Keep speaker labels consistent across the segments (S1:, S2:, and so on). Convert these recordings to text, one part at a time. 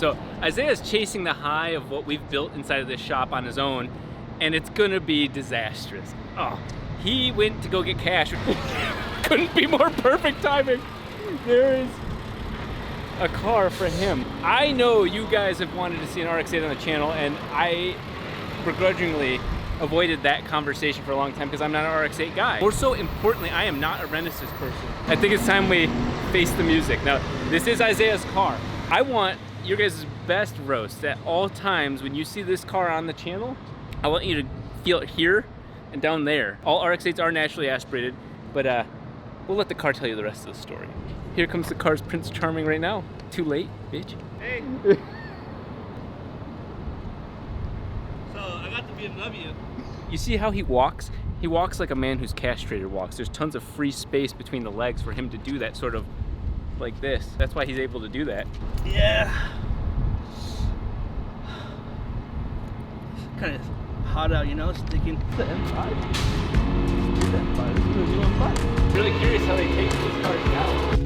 S1: So Isaiah's chasing the high of what we've built inside of this shop on his own, and it's gonna be disastrous. Oh, he went to go get cash. Couldn't be more perfect timing. There is a car for him. I know you guys have wanted to see an RX-8 on the channel, and I begrudgingly avoided that conversation for a long time because I'm not an RX-8 guy. More so importantly, I am not a Renaissance person. I think it's time we face the music. Now, this is Isaiah's car. I want your guys' best roast at all times when you see this car on the channel. I want you to feel it here and down there. All RX-8s are naturally aspirated, but we'll let the car tell you the rest of the story. Here comes the car's Prince Charming right now. Too late, bitch.
S2: Hey. So I got the BMW.
S1: You see how he walks? He walks like a man who's castrated walks. There's tons of free space between the legs for him to do that sort of like this. That's why he's able to do that.
S2: Yeah. It's kind of hot out, you know, sticking. It's the M5. It's the M5. This is the new M5.
S1: Really curious how they take these cars down.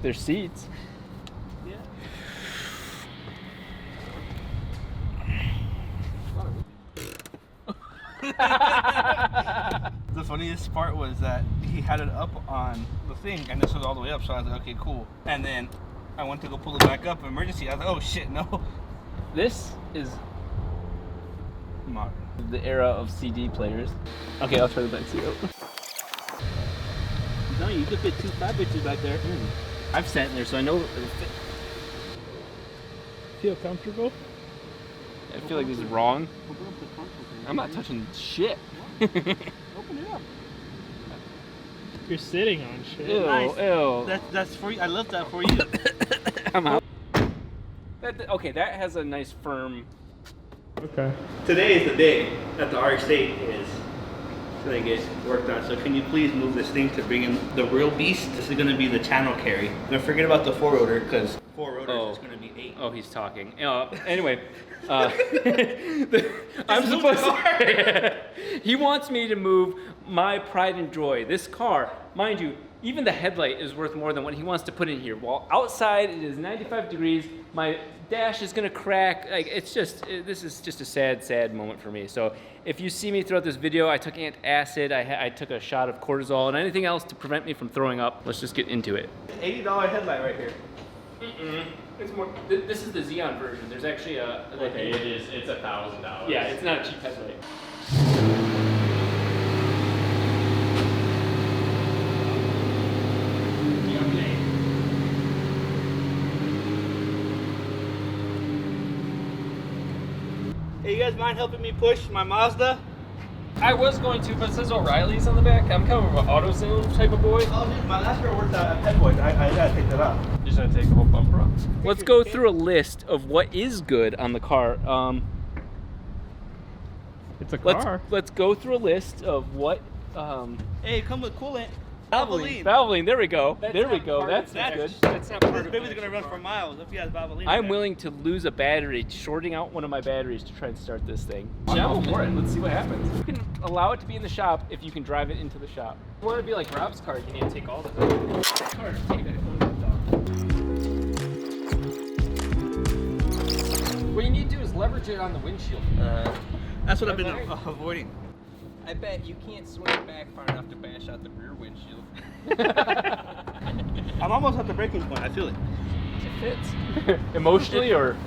S1: Their seats.
S2: Yeah. The funniest part was that he had it up on the thing and this was all the way up, so I was like, okay, cool. And then I went to go pull it back up, emergency. I was like, oh shit, no.
S1: This is
S2: Modern.
S1: the era of CD players. Okay, I'll try the back seat out.
S2: No, you could fit 2 fat bitches back there.
S1: I've sat in there, so I know it'll fit.
S3: Feel comfortable?
S1: I feel like this is wrong. I'm not touching shit.
S2: Open it up.
S3: You're sitting on shit.
S1: Ew,
S2: Nice.
S1: ew.
S2: That's for you. I love that for you.
S1: I'm out. Okay, that has a nice firm.
S3: Okay.
S2: Today is the day that the RX-8 is gonna get worked on. So can you please move this thing to bring in the real beast? This is gonna be the channel carry. Now forget about the 4-rotor because 4 rotors is gonna be 8.
S1: Oh, he's talking. Anyway, I'm supposed to. He wants me to move my pride and joy. This car, mind you, even the headlight is worth more than what he wants to put in here. While outside it is 95 degrees, my dash is gonna crack. Like this is just a sad, sad moment for me. So if you see me throughout this video, I took antacid, I took a shot of cortisol, and anything else to prevent me from throwing up. Let's just get into it.
S2: $80 headlight right here.
S1: It's more. This is the Xeon version. There's actually a.
S4: Okay, it is. It's $1,000.
S1: Yeah, it's not a cheap headlight.
S2: Hey, you guys mind helping me push my Mazda?
S4: I was going to, but it says O'Reilly's on the back. I'm kind of an AutoZone type of boy.
S2: Oh, dude, my last girl worked at Pet Boys. I gotta take that off.
S4: You're just gonna take the whole bumper off.
S1: Let's go through a list of what is good on the car.
S3: It's a car.
S1: Let's go through a list of what.
S2: Hey, come with coolant.
S1: Valvoline. Valvoline. There we go. There we go. That's good.
S4: That's not part
S2: This
S4: of
S2: baby's
S4: it.
S2: gonna run for miles if he has Valvoline.
S1: I'm willing to lose a battery, shorting out one of my batteries to try and start this thing. Yeah, go for it. Let's see what happens. You can allow it to be in the shop if you can drive it into the shop.
S4: If you want to be like Rob's car, you need to take all the cars. Take that. What you need to do is leverage it on the windshield.
S2: That's what I've been avoiding.
S4: I bet you can't swing it back far enough to bash out the rear windshield.
S2: I'm almost at the breaking point. I feel it.
S4: It fits.
S1: Emotionally or?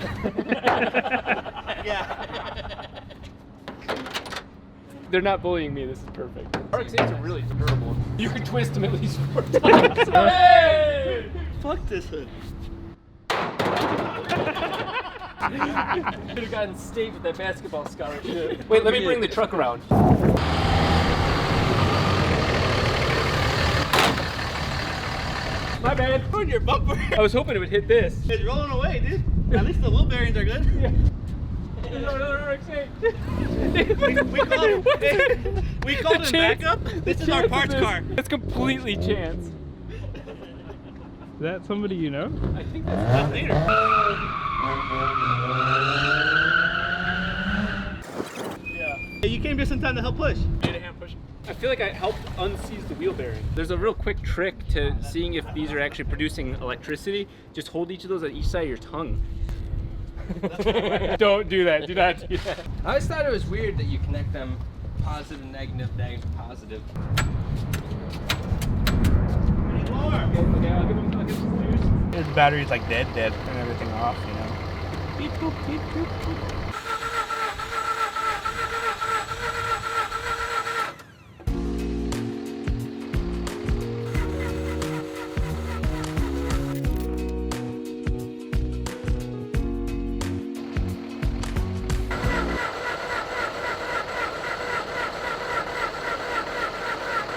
S2: Yeah.
S1: They're not bullying me. This is perfect.
S4: RX-8s are really durable.
S1: You could twist them at least 4 times. Hey!
S2: Fuck this hood.
S4: Could have gotten state with that basketball scholarship.
S1: Wait, let me bring the truck around. My bad.
S2: On your bumper.
S1: I was hoping it would hit this.
S2: It's rolling away, dude. At least the wheel bearings are good.
S1: Yeah. There's another RX-8.
S2: we called him backup. This is our parts car.
S1: That's completely chance.
S3: Is that somebody you know?
S1: I think that's
S2: Later. Yeah. You came just in time to help push.
S1: Made a hand push. I feel like I helped unseize the wheel bearing. There's a real quick trick to seeing if these are actually producing electricity. Just hold each of those at each side of your tongue. Don't do that. Do not do that.
S4: I always thought it was weird that you connect them positive, negative, negative, positive.
S1: Okay, I'll give him some juice.
S2: His battery's like dead, and everything off, you know. Beep boop, beep boop, boop.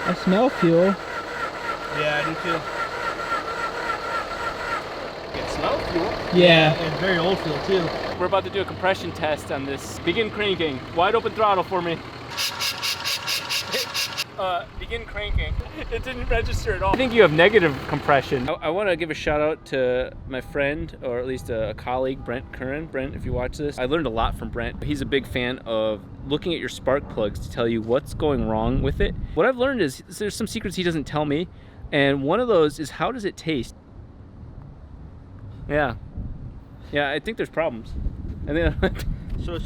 S3: I smell fuel.
S2: Yeah, I do too.
S1: It smells fuel.
S3: Yeah.
S2: It's very old fuel too.
S1: We're about to do a compression test on this. Begin cranking. Wide open throttle for me. Begin cranking. It didn't register at all. I think you have negative compression. I want to give a shout out to my friend, or at least a colleague, Brent Curran. Brent, if you watch this, I learned a lot from Brent. He's a big fan of looking at your spark plugs to tell you what's going wrong with it. What I've learned is there's some secrets he doesn't tell me, and one of those is, how does it taste? Yeah, I think there's problems. And then
S2: So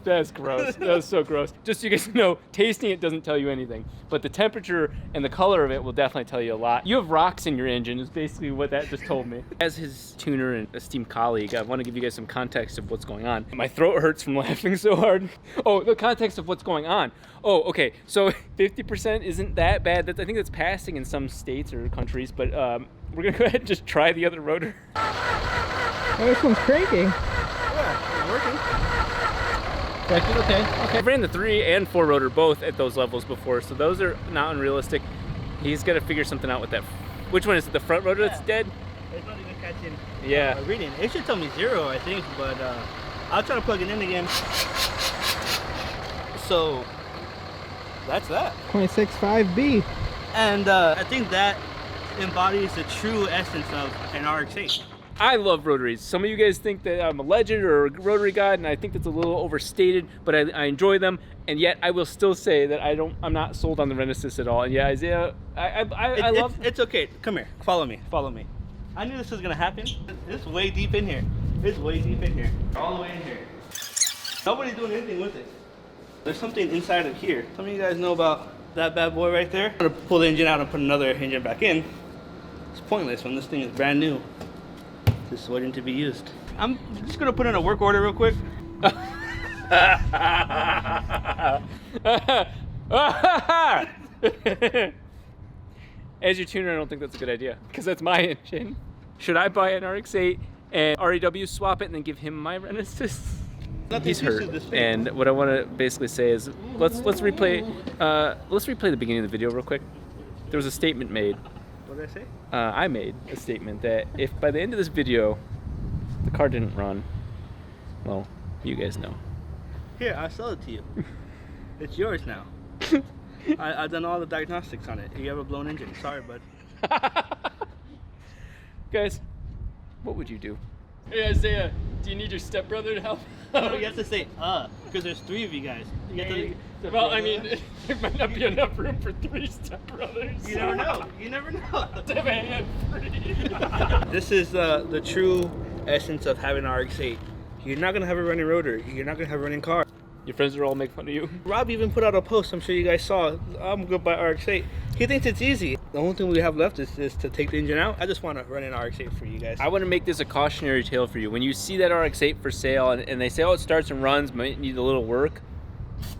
S1: that's gross. That was so gross. Just so you guys know, tasting it doesn't tell you anything, but the temperature and the color of it will definitely tell you a lot. You have rocks in your engine is basically what that just told me. As his tuner and esteemed colleague, I want to give you guys some context of what's going on. My throat hurts from laughing so hard. Oh, the context of what's going on. Oh, okay. So 50% isn't that bad. I think that's passing in some states or countries, but we're gonna go ahead and just try the other rotor.
S3: Oh, this one's cranking.
S2: yeah, working.
S1: Okay. I've ran the 3 and 4 rotor both at those levels before, so those are not unrealistic. He's got to figure something out with that. Which one is it, the front rotor that's dead?
S2: It's not even catching
S1: Yeah.
S2: reading. It should tell me 0, I think, but I'll try to plug it in again. So that's that.
S3: 0.65B.
S2: And I think that embodies the true essence of an RX-8.
S1: I love rotaries. Some of you guys think that I'm a legend or a rotary god, and I think that's a little overstated, but I enjoy them, and yet I will still say that I'm not sold on the Renesis at all. And yeah, Isaiah, I love...
S2: It's okay. Come here. Follow me. I knew this was gonna happen. It's way deep in here. All the way in here. Nobody's doing anything with it. There's something inside of here. Some of you guys know about that bad boy right there. I'm gonna pull the engine out and put another engine back in. It's pointless when this thing is brand new. Just waiting to be used. I'm just gonna put in a work order real quick. As your tuner, I don't think that's a good idea, because that's my engine. Should I buy an RX-8 and REW swap it and then give him my Renesis? He's hurt, and what I want to basically say is let's replay the beginning of the video real quick. There was a statement made. What did I say?
S1: I made a statement that if by the end of this video the car didn't run, well, you guys know.
S2: Here, I'll sell it to you. It's yours now. I've done all the diagnostics on it. You have a blown engine. Sorry, bud.
S1: Guys, what would you do? Hey Isaiah, do you need your stepbrother to help?
S2: No, you have to say because there's 3 of you guys. You have to,
S1: well, I mean, there might not be enough room for 3 stepbrothers.
S2: you never know. You never know.
S1: Demand free.
S2: This is the true essence of having an RX-8. You're not gonna have a running rotor. You're not gonna have a running car.
S1: Your friends are all make fun of you.
S2: Rob even put out a post. I'm sure you guys saw. I'm gonna buy RX-8. He thinks it's easy. The only thing we have left is to take the engine out. I just want to run an RX-8 for you guys.
S1: I want to make this a cautionary tale for you. When you see that RX-8 for sale and they say, oh, it starts and runs, might need a little work,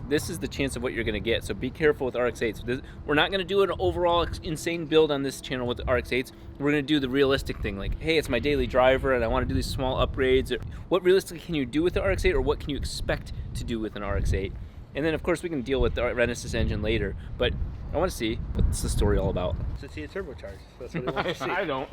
S1: this is the chance of what you're going to get. So be careful with RX-8s. We're not going to do an overall insane build on this channel with RX-8s. We're going to do the realistic thing, like, hey, it's my daily driver and I want to do these small upgrades. What realistically can you do with the RX-8, or what can you expect to do with an RX-8? And then, of course, we can deal with the Renesis engine later. But I want to see what's the story all about.
S2: To see it turbocharged. That's what I want to see.
S1: I don't.